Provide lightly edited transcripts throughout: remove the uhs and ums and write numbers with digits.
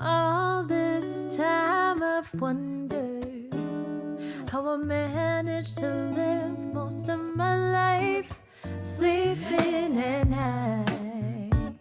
All this time I've wondered how I managed to live most of my life sleeping at night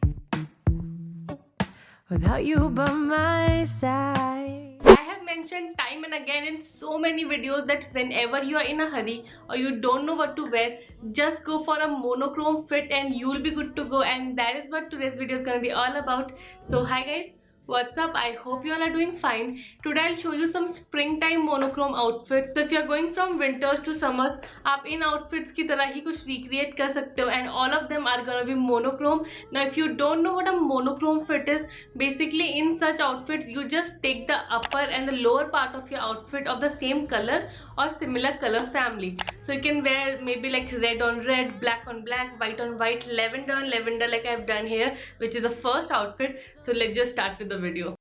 without you by my side. I have mentioned time and again in so many videos that whenever you are in a hurry or you don't know what to wear, just go for a monochrome fit and you'll be good to go. And that is what today's video is going to be all about. So hi guys, what's up? I hope you all are doing fine. Today I'll show you some springtime monochrome outfits. So if you're going from winters to summers, आप इन outfits की तरह ही कुछ recreate कर सकते हो, and all of them are gonna be monochrome. Now if you don't know what a monochrome fit is, basically in such outfits you just take the upper and the lower part of your outfit of the same color or similar color family. So you can wear maybe like red on red, black on black, white on white, lavender on lavender like I've done here, which is the first outfit. So let's just start with the video.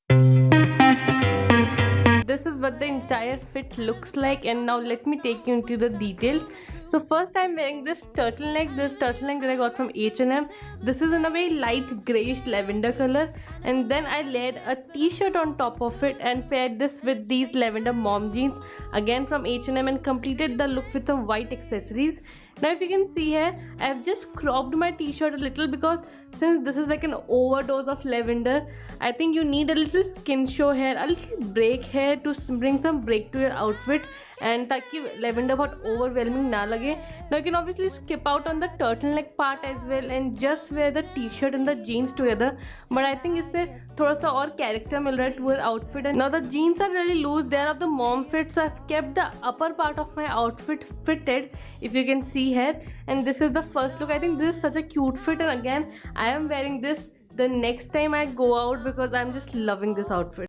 This is what the entire fit looks like, and now let me take you into the details. So first I'm wearing this turtleneck that I got from H&M. This is in a very light grayish lavender color, and then I layered a t-shirt on top of it and paired this with these lavender mom jeans again from H&M and completed the look with some white accessories. Now if you can see here, I've just cropped my t-shirt a little because since this is like an overdose of lavender, I think you need a little skin show here, a little break here to bring some break to your outfit, and ताकि lavender बहुत overwhelming ना लगे. Now you can obviously skip out on the turtleneck part as well and just wear the t-shirt and the jeans together. But I think इससे थोड़ा सा और character मिल रहा है to your outfit. And now the jeans are really loose. They are of the mom fit, so I've kept the upper part of my outfit fitted, if you can see here. And this is the first look. I think this is such a cute fit, and again I am wearing this the next time I go out because I'm just loving this outfit.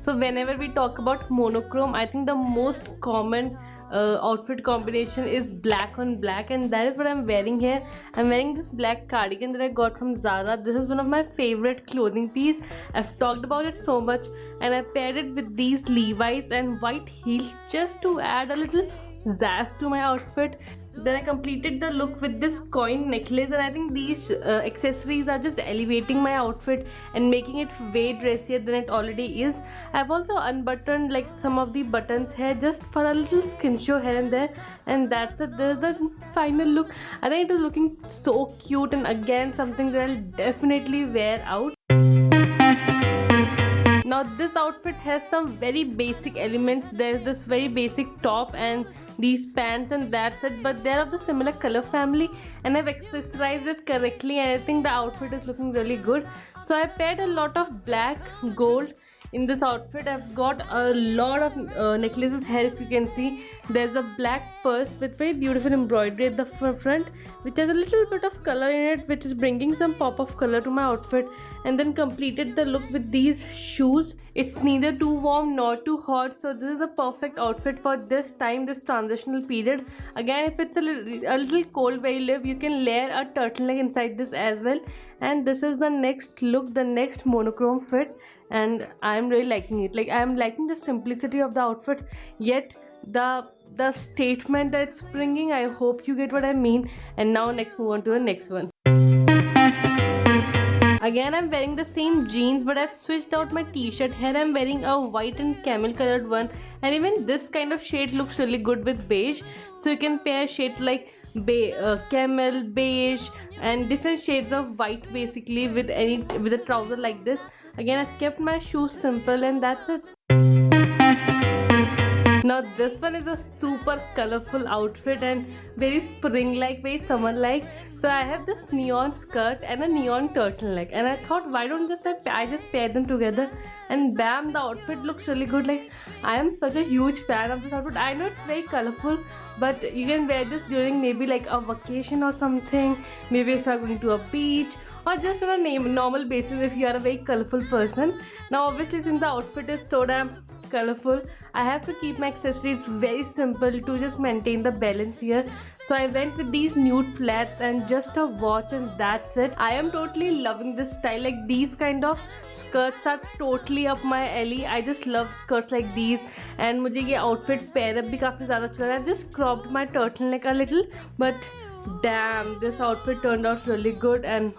So whenever we talk about monochrome, I think the most common outfit combination is black on black, and that is what I'm wearing here. I'm wearing this black cardigan that I got from Zara. This is one of my favorite clothing piece. I've talked about it so much, and I paired it with these Levi's and white heels just to add a little zazz to my outfit. Then I completed the look with this coin necklace, and I think these accessories are just elevating my outfit and making it way dressier than it already is. I've also unbuttoned like some of the buttons here just for a little skin show here and there, and that's it. There's the final look. I think it is looking so cute, and again something that I'll definitely wear out. Now this outfit has some very basic elements. There's this very basic top and these pants, and that's it, but they're of the similar color family, and I've accessorized it correctly, and I think the outfit is looking really good. So I paired a lot of black, gold in this outfit. I've got a lot of necklaces here, if you can see. There's a black purse with very beautiful embroidery at the front, which has a little bit of color in it, which is bringing some pop of color to my outfit. And then completed the look with these shoes. It's neither too warm nor too hot, so this is a perfect outfit for this time, this transitional period. Again, if it's a little cold where you live, you can layer a turtleneck inside this as well. And this is the next look, the next monochrome fit, and I'm really liking it. Like, I'm liking the simplicity of the outfit, yet the statement that it's bringing. I hope you get what I mean. And now next move on to the next one. Again, I'm wearing the same jeans, but I've switched out my t-shirt. Here I'm wearing a white and camel colored one, and even this kind of shade looks really good with beige. So you can pair shades like camel, beige, and different shades of white basically with a trouser like this. Again, I've kept my shoes simple, and that's it. Now this one is a super colorful outfit and very spring-like, very summer-like. So I have this neon skirt and a neon turtleneck, and I thought, why don't I just pair them together, and bam, the outfit looks really good. Like, I am such a huge fan of this outfit. I know it's very colorful, but you can wear this during maybe like a vacation or something, maybe if you're going to a beach, or just on a normal basis if you are a very colorful person. Now obviously, since the outfit is so damn colorful, I have to keep my accessories very simple to just maintain the balance here. So I went with these nude flats and just a watch, and that's it. I am totally loving this style. Like, these kind of skirts are totally up my alley. I just love skirts like these, and मुझे ये outfit pair up भी काफी ज़्यादा अच्छा लगा. I've just cropped my turtleneck a little, but damn, this outfit turned out really good, and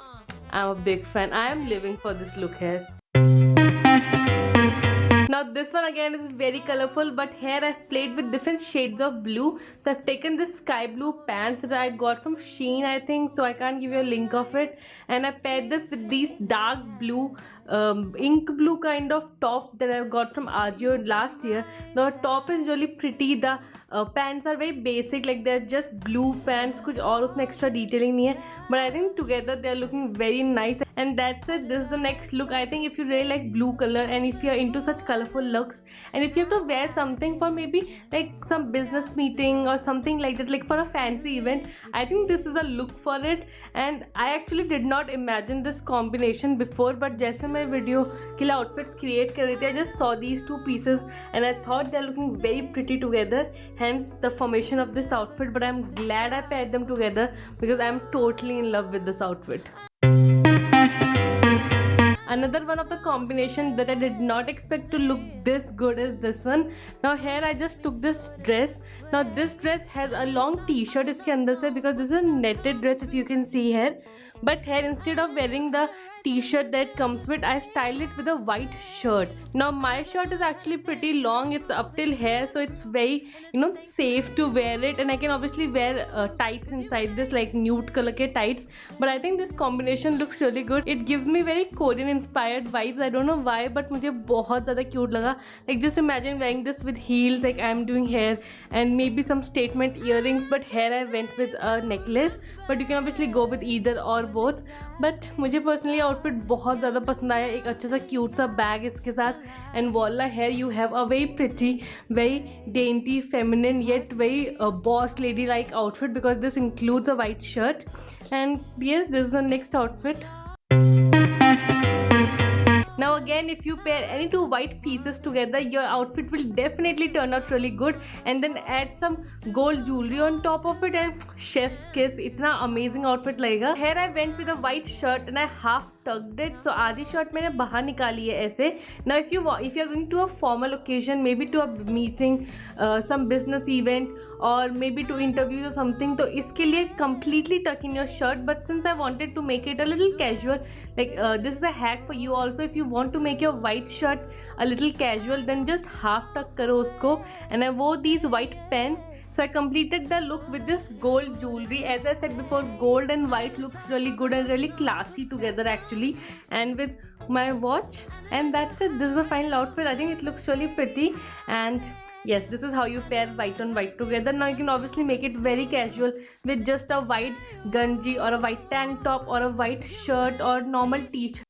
I'm a big fan. I am living for this look here. Now this one again is very colorful, but here I've played with different shades of blue. So I've taken this sky blue pants that I got from Shein, I think, so I can't give you a link of it, and I paired this with these dark blue ink blue kind of top that I got from Ajio last year. The top is really pretty. The pants are very basic, like they're just blue pants, कुछ और उसमें extra detailing नहीं है, but I think together they're looking very nice. And that's it. This is the next look. I think if you really like blue color and if you're into such colorful looks, and if you have to wear something for maybe like some business meeting or something like that, like for a fancy event, I think this is a look for it. And I actually did not imagine this combination before, but जैसे मैं video के लिए outfits create कर रही थी, I just saw these two pieces and I thought they're looking very pretty together, hence the formation of this outfit. But I'm glad I paired them together because I'm totally in love with this outfit. Another one of the combination that I did not expect to look this good is this one. Now here I just took this dress. Now this dress has a long t-shirt इसके अंदर से, because this is a netted dress if you can see here. But here instead of wearing the t-shirt that comes with, I styled it with a white shirt. Now my shirt is actually pretty long, it's up till here, so it's very, you know, safe to wear it, and I can obviously wear tights inside this, like nude color ke tights. But I think this combination looks really good. It gives me very Korean inspired vibes. I don't know why, but मुझे बहुत ज़्यादा cute लगा. Like just imagine wearing this with heels like I'm doing here, and maybe some statement earrings. But here I went with a necklace, but you can obviously go with either or both. But मुझे personally outfit बहुत ज़्यादा पसंद आया. एक अच्छा सा cute सा bag इसके साथ, and voila, here you have a very pretty, very dainty, feminine yet very boss lady like outfit, because this includes a white shirt. And yes, this is the next outfit. Now again, if you pair any two white pieces together, your outfit will definitely turn out really good. And then add some gold jewelry on top of it and chef's kiss. इतना amazing outfit लगेगा. Here I went with a white shirt and I half tucked it. So आधी shirt मैंने बाहर निकाली है ऐसे. Now if you are going to a formal occasion, maybe to a meeting, some business event, or maybe to interviews or something, तो इसके लिए completely tuck in your shirt. But since I wanted to make it a little casual, like this is a hack for you also. If you want to make your white shirt a little casual, then just half tuck करो उसको. And I wore these white pants. So I completed the look with this gold jewelry. As I said before, gold and white looks really good and really classy together actually. And with my watch. And that's it. This is the final outfit. I think it looks really pretty. And yes, this is how you pair white on white together. Now you can obviously make it very casual with just a white ganji or a white tank top or a white shirt or normal t-shirt.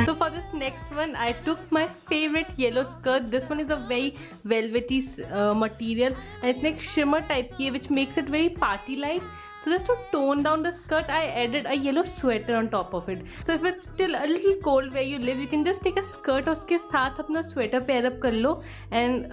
So for this next one, I took my favorite yellow skirt. This one is a very velvety material, and it's like shimmer type ki, which makes it very party like. So just to tone down the skirt, I added a yellow sweater on top of it. So if it's still a little cold where you live, you can just take a skirt और उसके साथ अपना sweater pair up कर लो, and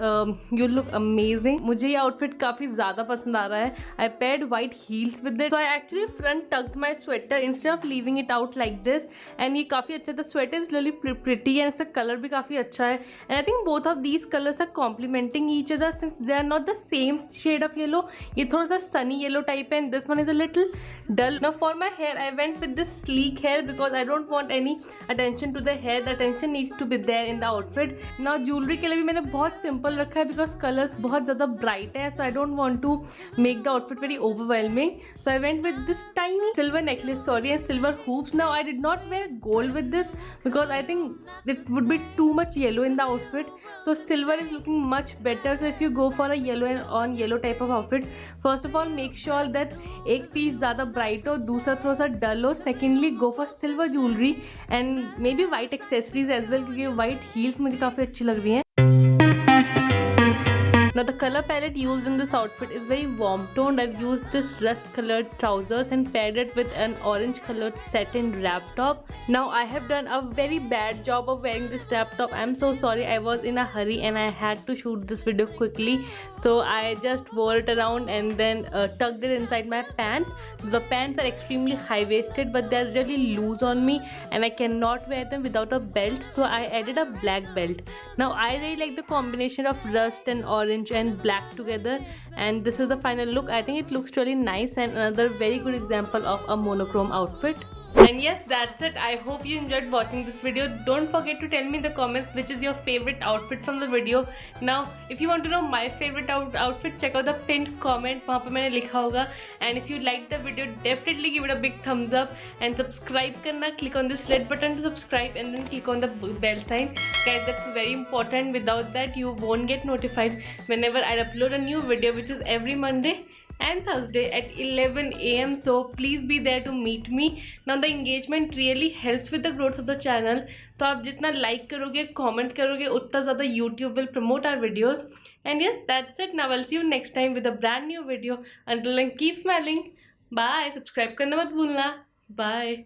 you look amazing. मुझे ये outfit काफ़ी ज़्यादा पसंद आ रहा है. I paired white heels with it. So I actually front tucked my sweater instead of leaving it out like this. And ये काफ़ी अच्छा, the sweater is really pretty and इसका color भी काफ़ी अच्छा है. And I think both of these colors are complementing each other since they are not the same shade of yellow. ये थोड़ा सा sunny yellow type है, and this one is a little dull. Now for my hair, I went with this sleek hair because I don't want any attention to the hair. The attention needs to be there in the outfit. Now jewelry के लिए भी मैंने बहुत simple रखा है because colors बहुत ज़्यादा bright है, so I don't want to make the outfit very overwhelming. So I went with this tiny silver necklace, and silver hoops. Now I did not wear gold with this because I think it would be too much yellow in the outfit. So silver is looking much better. So if you go for a yellow and on yellow type of outfit, first of all make sure that एक piece ज़्यादा bright हो, दूसरा थोड़ा सा dull हो. Secondly go for silver jewellery and maybe white accessories as well, क्योंकि white heels मुझे काफ़ी अच्छी लग रही हैं. Now the color palette used in this outfit is very warm toned. I've used this rust colored trousers and paired it with an orange colored satin wrap top. Now I have done a very bad job of wearing this crop top. I'm so sorry. I was in a hurry and I had to shoot this video quickly, so I just wore it around and then tucked it inside my pants. The pants are extremely high-waisted, but they're really loose on me and I cannot wear them without a belt, so I added a black belt. Now I really like the combination of rust and orange and black together, and this is the final look. I think it looks really nice and another very good example of a monochrome outfit. And yes, that's it. I hope you enjoyed watching this video. Don't forget to tell me in the comments which is your favorite outfit from the video. Now if you want to know my favorite outfit, check out the pinned comment. वहाँ पे मैंने लिखा होगा. And if you liked the video, definitely give it a big thumbs up and subscribe करना. Click on this red button to subscribe and then click on the bell sign. Guys, that's very important. Without that you won't get notified whenever I upload a new video, which is every Monday and Thursday at 11 AM, so please be there to meet me. Now the engagement really helps with the growth of the channel, तो आप जितना like करोगे, comment करोगे, उतना ज़्यादा YouTube will promote our videos. And yes, that's it. Now I'll see you next time with a brand new video. Until then, keep smiling. Bye. Subscribe करना मत भूलना. Bye.